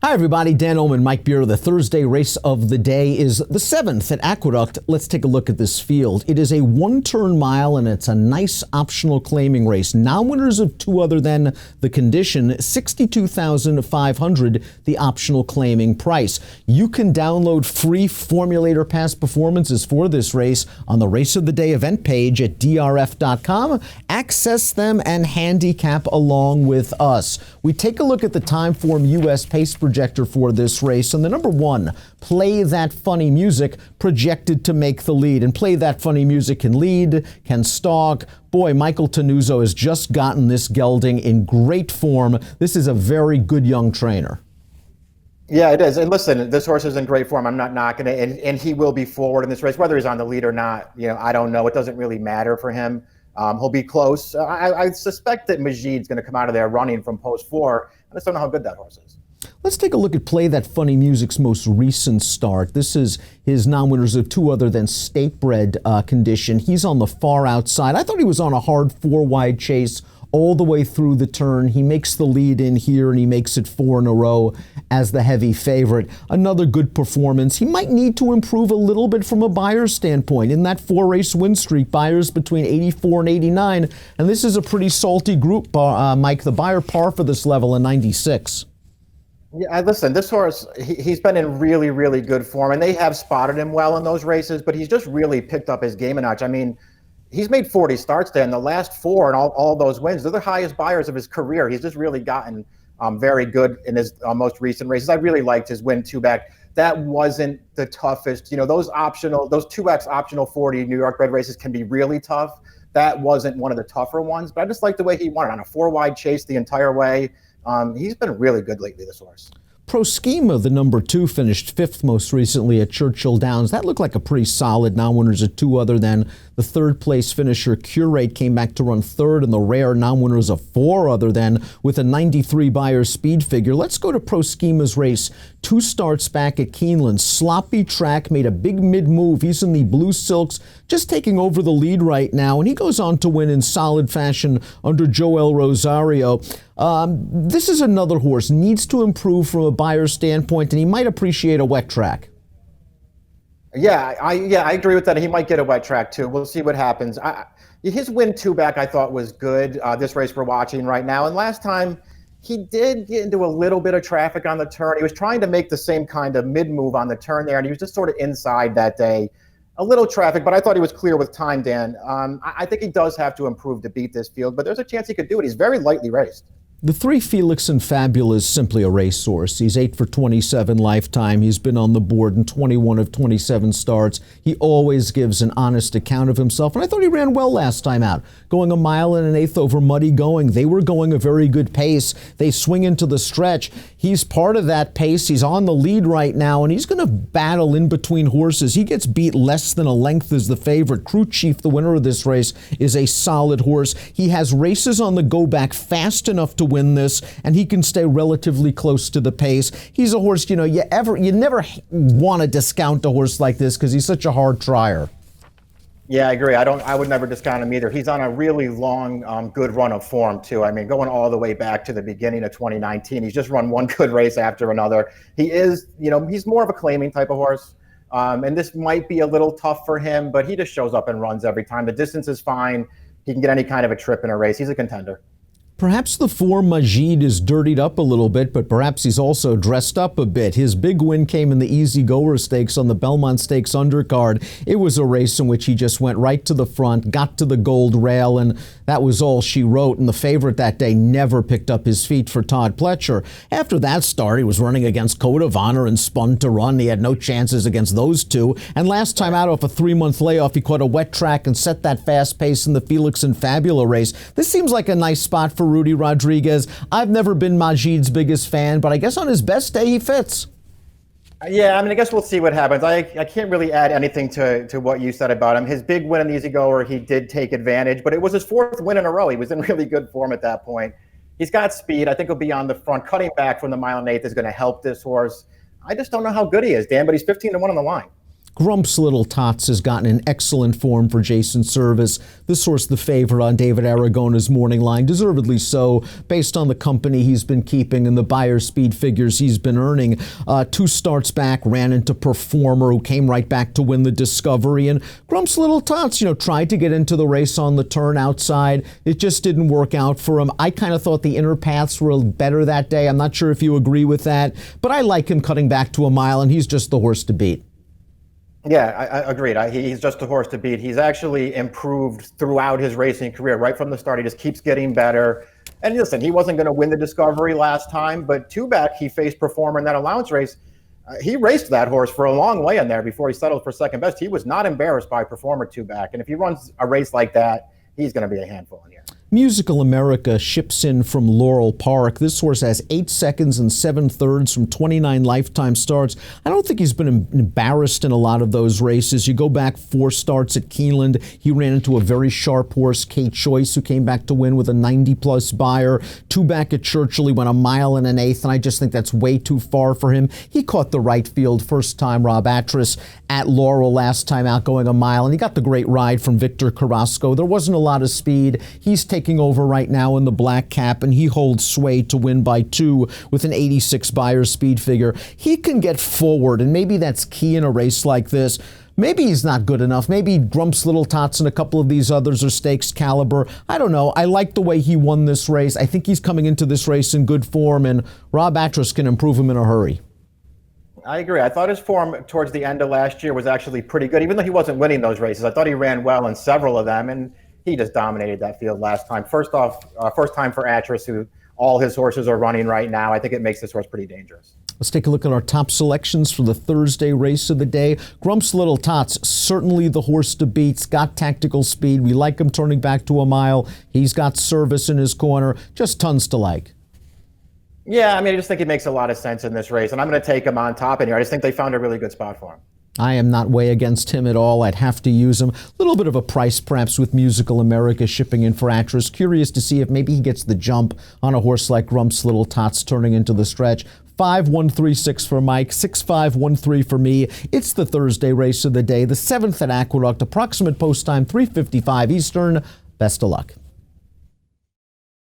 Hi, everybody. Dan Illman and Mike Beer. The Thursday race of the day is the 7th at Aqueduct. Let's take a look at this field. It is a one-turn mile, and it's a nice optional claiming race. Non-winners of two other than the condition, $62,500, the optional claiming price. You can download free Formulator Pass performances for this race on the Race of the Day event page at DRF.com. Access them and handicap along with us. We take a look at the Timeform U.S. pace projector for this race, and the number one, Play That Funny Music, projected to make the lead. And Play That Funny Music can lead, can stalk. Boy, Michael Tenuzzo has just gotten this gelding in great form. This is a very good young trainer. Yeah, it is. And listen, this horse is in great form. I'm not knocking it, and he will be forward in this race, whether he's on the lead or not. I don't know. It doesn't really matter for him. He'll be close. I suspect that Majid's going to come out of there running from post 4. I just don't know how good that horse is. Let's take a look at Play That Funny Music's most recent start. This is his non-winners of two other than state-bred condition. He's on the far outside. I thought he was on a hard 4-wide chase all the way through the turn. He makes the lead in here, and he makes it 4 in a row as the heavy favorite. Another good performance. He might need to improve a little bit from a Beyer's standpoint. In that 4-race win streak, Beyer's between 84 and 89, and this is a pretty salty group, Mike. The Beyer par for this level in 96. Yeah, listen, this horse, he's been in really, really good form, and they have spotted him well in those races, but he's just really picked up his game a notch. I mean, he's made 40 starts there, and the last 4 and all those wins, they're the highest Beyers of his career. He's just really gotten very good in his most recent races. I really liked his win 2-back. That wasn't the toughest. Those 2X optional 40 New York bred races can be really tough. That wasn't one of the tougher ones, but I just like the way he won it on a 4-wide chase the entire way. He's been really good lately, this horse. Pro Schema, the number 2, finished 5th most recently at Churchill Downs. That looked like a pretty solid non-winners of 2 other than the 3rd place finisher Curate came back to run 3rd, and the rare non-winners of 4 other than with a 93 Beyer speed figure. Let's go to Pro Schema's race. 2 starts back at Keeneland. Sloppy track, made a big mid-move. He's in the blue silks, just taking over the lead right now, and he goes on to win in solid fashion under Joel Rosario. This is another horse, needs to improve from a Beyer standpoint, and he might appreciate a wet track. Yeah, I agree with that. He might get a wet track too. We'll see what happens. His win 2-back I thought was good. This race we're watching right now, and last time he did get into a little bit of traffic on the turn. He was trying to make the same kind of mid-move on the turn there, and he was just sort of inside that day. A little traffic, but I thought he was clear with time, Dan. I think he does have to improve to beat this field, but there's a chance he could do it. He's very lightly raced. The Three Felix and Fabula is simply a racehorse. He's 8 for 27 lifetime. He's been on the board in 21 of 27 starts. He always gives an honest account of himself, and I thought he ran well last time out, going a mile and an eighth over muddy going. They were going a very good pace. They swing into the stretch. He's part of that pace. He's on the lead right now, and he's going to battle in between horses. He gets beat less than a length as the favorite. Crew Chief, the winner of this race, is a solid horse. He has races on the go back fast enough to win this, and he can stay relatively close to the pace. He's a horse, you never want to discount a horse like this because he's such a hard trier. Yeah, I agree. I would never discount him either. He's on a really long, good run of form too. I mean, going all the way back to the beginning of 2019, he's just run one good race after another. He is, he's more of a claiming type of horse. And this might be a little tough for him, but he just shows up and runs every time. The distance is fine. He can get any kind of a trip in a race. He's a contender. Perhaps the 4 Majid is dirtied up a little bit, but perhaps he's also dressed up a bit. His big win came in the Easy Goer Stakes on the Belmont Stakes undercard. It was a race in which he just went right to the front, got to the gold rail, and that was all she wrote. And the favorite that day never picked up his feet for Todd Pletcher. After that start, he was running against Code of Honor and Spun to Run. He had no chances against those two. And last time out off a 3-month layoff, he caught a wet track and set that fast pace in the Felix and Fabula race. This seems like a nice spot for Rudy Rodriguez. I've never been Majid's biggest fan, but I guess on his best day he fits. Yeah, I guess we'll see what happens. I can't really add anything to what you said about him. His big win in the Easy Goer, he did take advantage, but it was his 4th win in a row. He was in really good form at that point. He's got speed. I think he'll be on the front. Cutting back from the mile and eighth is going to help this horse. I just don't know how good he is, Dan, but he's 15-1 on the line. Grump's Little Tots has gotten in excellent form for Jason Service. This horse the favorite on David Aragona's morning line, deservedly so, based on the company he's been keeping and the Beyer speed figures he's been earning. 2 starts back, ran into Performer, who came right back to win the Discovery. And Grump's Little Tots, tried to get into the race on the turn outside. It just didn't work out for him. I kind of thought the inner paths were better that day. I'm not sure if you agree with that, but I like him cutting back to a mile, and he's just the horse to beat. Yeah, I agreed. He's just a horse to beat. He's actually improved throughout his racing career. Right from the start, he just keeps getting better. And listen, he wasn't going to win the Discovery last time, but 2 back, he faced Performer in that allowance race. He raced that horse for a long way in there before he settled for second best. He was not embarrassed by Performer 2 back. And if he runs a race like that, he's going to be a handful in here. Musical America ships in from Laurel Park. This horse has 8 seconds and 7/3 from 29 lifetime starts. I don't think he's been embarrassed in a lot of those races. You go back 4 starts at Keeneland, he ran into a very sharp horse, Kate Choice, who came back to win with a 90-plus Beyer. 2 back at Churchill, he went a mile and an eighth, and I just think that's way too far for him. He caught the right field first time, Rob Atras, at Laurel last time out, going a mile, and he got the great ride from Victor Carrasco. There wasn't a lot of speed. He's taking over right now in the black cap, and he holds sway to win by 2 with an 86 Beyer speed figure. He can get forward, and maybe that's key in a race like this. Maybe he's not good enough. Maybe Grump's Little Tots and a couple of these others are stakes caliber. I don't know. I like the way he won this race. I think he's coming into this race in good form, and Rob Atras can improve him in a hurry. I agree. I thought his form towards the end of last year was actually pretty good, even though he wasn't winning those races. I thought he ran well in several of them, and he just dominated that field last time. First time for Atras, who all his horses are running right now. I think it makes this horse pretty dangerous. Let's take a look at our top selections for the Thursday race of the day. Grump's Little Tots, certainly the horse to beat. He's got tactical speed. We like him turning back to a mile. He's got Service in his corner. Just tons to like. Yeah, I just think it makes a lot of sense in this race, and I'm going to take him on top in here. I just think they found a really good spot for him. I am not way against him at all. I'd have to use him. A little bit of a price perhaps with Musical America shipping in for Atras. Curious to see if maybe he gets the jump on a horse like Grump's Little Tots turning into the stretch. 5136 for Mike, 6513 for me. It's the Thursday race of the day, the 7th at Aqueduct, approximate post time 3:55 Eastern. Best of luck.